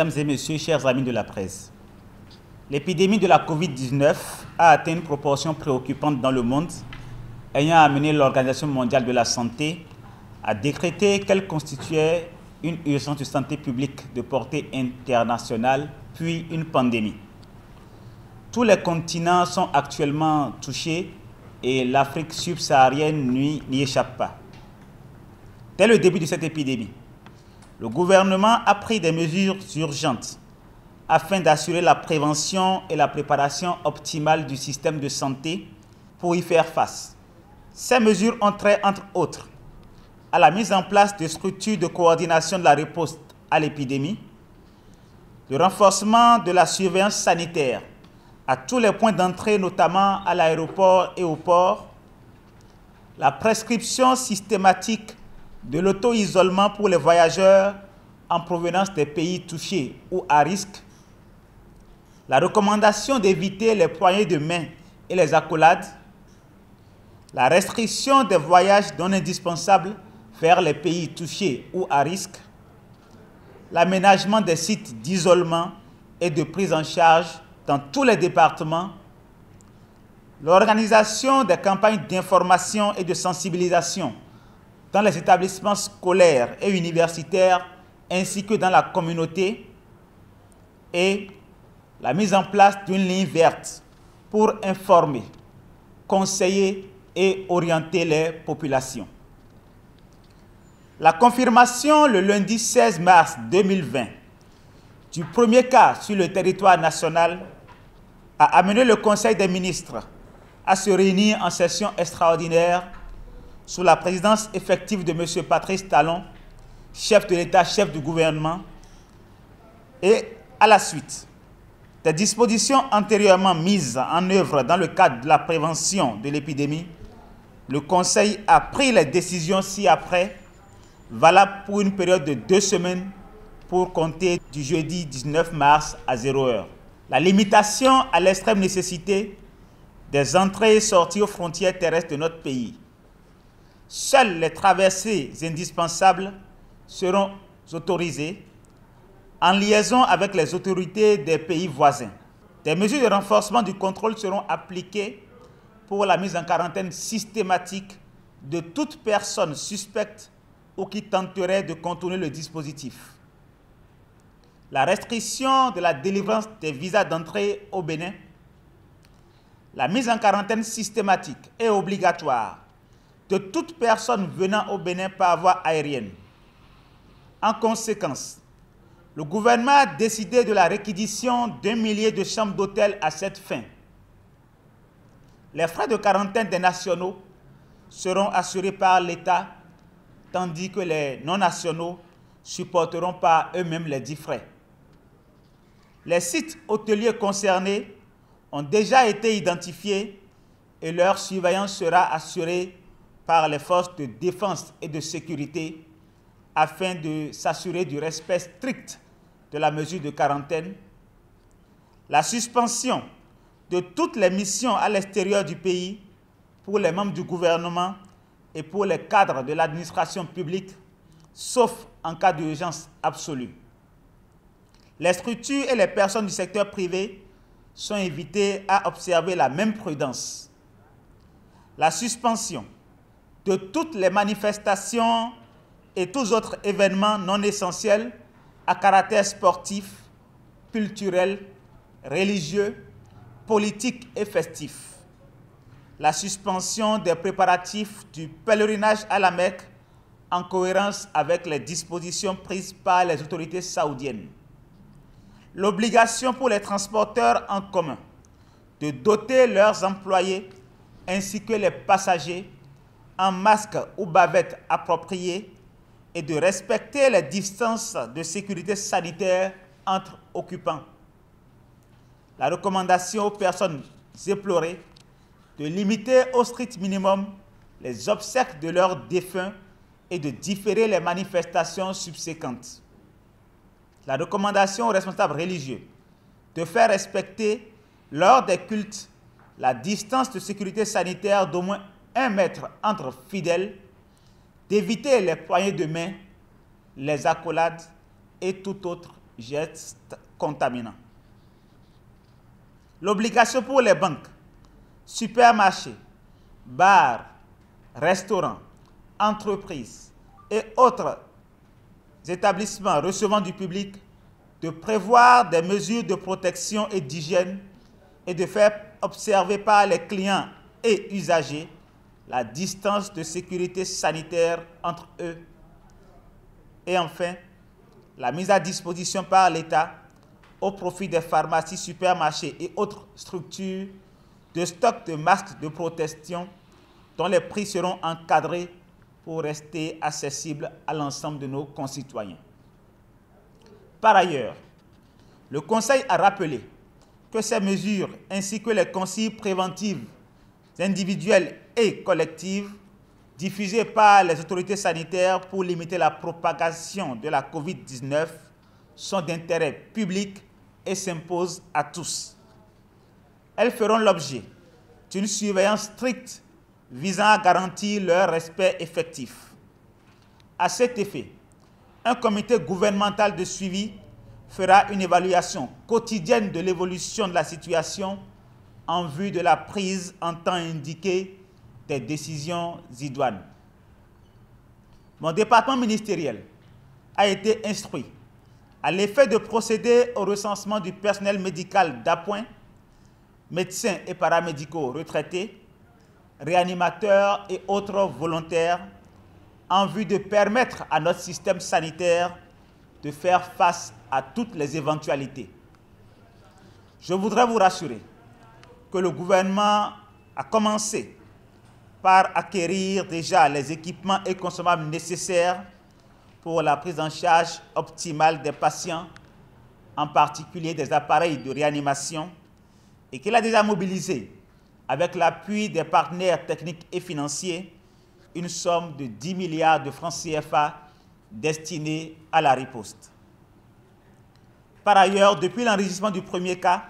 Mesdames et messieurs, chers amis de la presse, l'épidémie de la Covid-19 a atteint une proportion préoccupante dans le monde, ayant amené l'Organisation mondiale de la santé à décréter qu'elle constituait une urgence de santé publique de portée internationale, puis une pandémie. Tous les continents sont actuellement touchés et l'Afrique subsaharienne n'y échappe pas. Dès le début de cette épidémie, le gouvernement a pris des mesures urgentes afin d'assurer la prévention et la préparation optimale du système de santé pour y faire face. Ces mesures ont trait, entre autres, à la mise en place de structures de coordination de la réponse à l'épidémie, le renforcement de la surveillance sanitaire à tous les points d'entrée, notamment à l'aéroport et au port, la prescription systématique de l'auto-isolement pour les voyageurs en provenance des pays touchés ou à risque, la recommandation d'éviter les poignées de main et les accolades, la restriction des voyages non indispensables vers les pays touchés ou à risque, l'aménagement des sites d'isolement et de prise en charge dans tous les départements, l'organisation des campagnes d'information et de sensibilisation dans les établissements scolaires et universitaires ainsi que dans la communauté et la mise en place d'une ligne verte pour informer, conseiller et orienter les populations. La confirmation le lundi 16 mars 2020 du premier cas sur le territoire national a amené le Conseil des ministres à se réunir en session extraordinaire sous la présidence effective de M. Patrice Talon, chef de l'État, chef du gouvernement, et à la suite des dispositions antérieurement mises en œuvre dans le cadre de la prévention de l'épidémie, le Conseil a pris les décisions ci-après, valables pour une période de 2 semaines pour compter du jeudi 19 mars à 0h. La limitation à l'extrême nécessité des entrées et sorties aux frontières terrestres de notre pays. Seules les traversées indispensables seront autorisées en liaison avec les autorités des pays voisins. Des mesures de renforcement du contrôle seront appliquées pour la mise en quarantaine systématique de toute personne suspecte ou qui tenterait de contourner le dispositif. La restriction de la délivrance des visas d'entrée au Bénin, la mise en quarantaine systématique et obligatoire de toute personne venant au Bénin par voie aérienne. En conséquence, le gouvernement a décidé de la réquisition d'1 millier de chambres d'hôtel à cette fin. Les frais de quarantaine des nationaux seront assurés par l'État, tandis que les non-nationaux supporteront par eux-mêmes les dits frais. Les sites hôteliers concernés ont déjà été identifiés et leur surveillance sera assurée par les forces de défense et de sécurité afin de s'assurer du respect strict de la mesure de quarantaine, la suspension de toutes les missions à l'extérieur du pays pour les membres du gouvernement et pour les cadres de l'administration publique, sauf en cas d'urgence absolue. Les structures et les personnes du secteur privé sont invitées à observer la même prudence. La suspension de toutes les manifestations et tous autres événements non essentiels à caractère sportif, culturel, religieux, politique et festif. La suspension des préparatifs du pèlerinage à la Mecque en cohérence avec les dispositions prises par les autorités saoudiennes. L'obligation pour les transporteurs en commun de doter leurs employés ainsi que les passagers en masques ou bavettes appropriées et de respecter les distances de sécurité sanitaire entre occupants. La recommandation aux personnes éplorées de limiter au strict minimum les obsèques de leurs défunts et de différer les manifestations subséquentes. La recommandation aux responsables religieux de faire respecter lors des cultes la distance de sécurité sanitaire d'au moins 1 mètre entre fidèles, d'éviter les poignées de main, les accolades et tout autre gestes contaminants. L'obligation pour les banques, supermarchés, bars, restaurants, entreprises et autres établissements recevant du public de prévoir des mesures de protection et d'hygiène et de faire observer par les clients et usagers la distance de sécurité sanitaire entre eux. Et enfin, la mise à disposition par l'État au profit des pharmacies, supermarchés et autres structures de stock de masques de protection dont les prix seront encadrés pour rester accessibles à l'ensemble de nos concitoyens. Par ailleurs, le Conseil a rappelé que ces mesures ainsi que les consignes préventives individuelles et collectives diffusées par les autorités sanitaires pour limiter la propagation de la COVID-19 sont d'intérêt public et s'imposent à tous. Elles feront l'objet d'une surveillance stricte visant à garantir leur respect effectif. À cet effet, un comité gouvernemental de suivi fera une évaluation quotidienne de l'évolution de la situation en vue de la prise en temps indiqué des décisions idoines. Mon département ministériel a été instruit à l'effet de procéder au recensement du personnel médical d'appoint, médecins et paramédicaux retraités, réanimateurs et autres volontaires, en vue de permettre à notre système sanitaire de faire face à toutes les éventualités. Je voudrais vous rassurer que le gouvernement a commencé par acquérir déjà les équipements et consommables nécessaires pour la prise en charge optimale des patients, en particulier des appareils de réanimation, et qu'il a déjà mobilisé, avec l'appui des partenaires techniques et financiers, une somme de 10 milliards de francs CFA destinée à la riposte. Par ailleurs, depuis l'enregistrement du premier cas,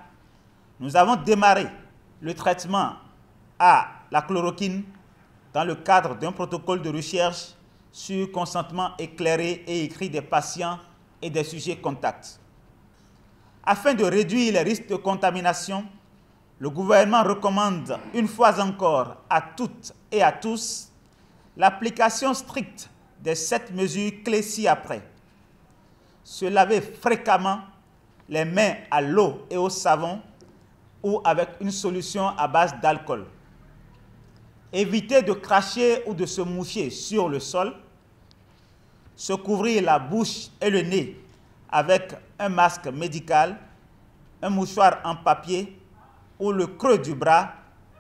nous avons démarré le traitement à la chloroquine dans le cadre d'un protocole de recherche sur consentement éclairé et écrit des patients et des sujets contacts. Afin de réduire les risques de contamination, le gouvernement recommande une fois encore à toutes et à tous l'application stricte des 7 mesures clés ci-après. Se laver fréquemment les mains à l'eau et au savon ou avec une solution à base d'alcool. Éviter de cracher ou de se moucher sur le sol. Se couvrir la bouche et le nez avec un masque médical, un mouchoir en papier ou le creux du bras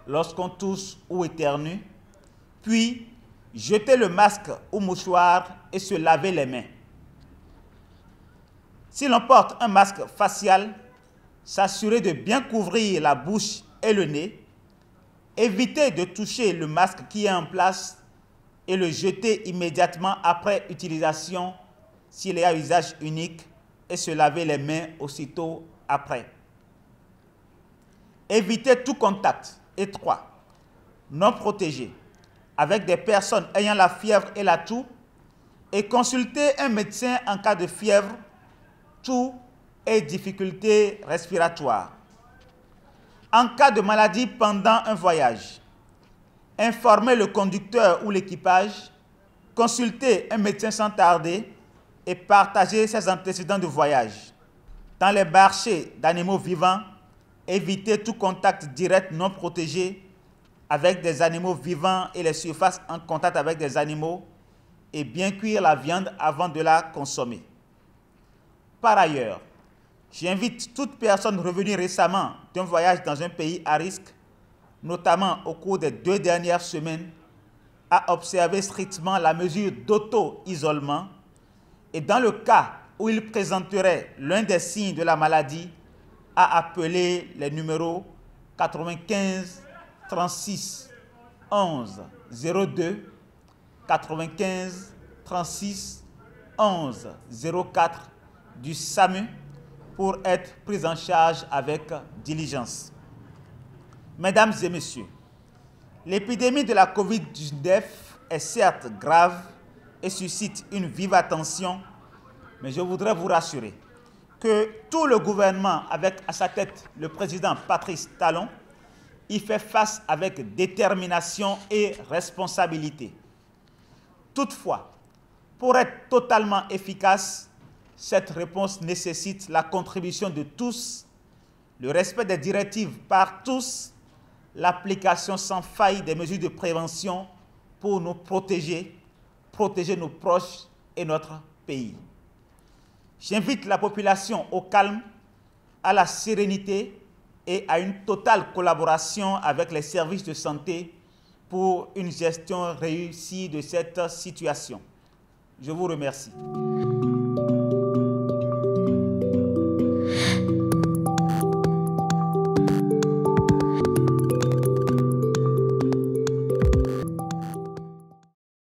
lorsqu'on tousse ou éternue. Puis, jeter le masque ou mouchoir et se laver les mains. Si l'on porte un masque facial, s'assurer de bien couvrir la bouche et le nez. Éviter de toucher le masque qui est en place et le jeter immédiatement après utilisation s'il est à usage unique et se laver les mains aussitôt après. Éviter tout contact étroit, non protégé, avec des personnes ayant la fièvre et la toux et consulter un médecin en cas de fièvre, toux et difficultés respiratoires. En cas de maladie pendant un voyage, informer le conducteur ou l'équipage, consulter un médecin sans tarder et partager ses antécédents de voyage. Dans les marchés d'animaux vivants, éviter tout contact direct non protégé avec des animaux vivants et les surfaces en contact avec des animaux et bien cuire la viande avant de la consommer. Par ailleurs, j'invite toute personne revenue récemment d'un voyage dans un pays à risque, notamment au cours des 2 dernières semaines, à observer strictement la mesure d'auto-isolement et dans le cas où il présenterait l'un des signes de la maladie, à appeler les numéros 95 36 11 02, 95 36 11 04 du SAMU pour être pris en charge avec diligence. Mesdames et messieurs, l'épidémie de la COVID-19 est certes grave et suscite une vive attention, mais je voudrais vous rassurer que tout le gouvernement, avec à sa tête le président Patrice Talon, y fait face avec détermination et responsabilité. Toutefois, pour être totalement efficace, cette réponse nécessite la contribution de tous, le respect des directives par tous, l'application sans faille des mesures de prévention pour nous protéger nos proches et notre pays. J'invite la population au calme, à la sérénité et à une totale collaboration avec les services de santé pour une gestion réussie de cette situation. Je vous remercie.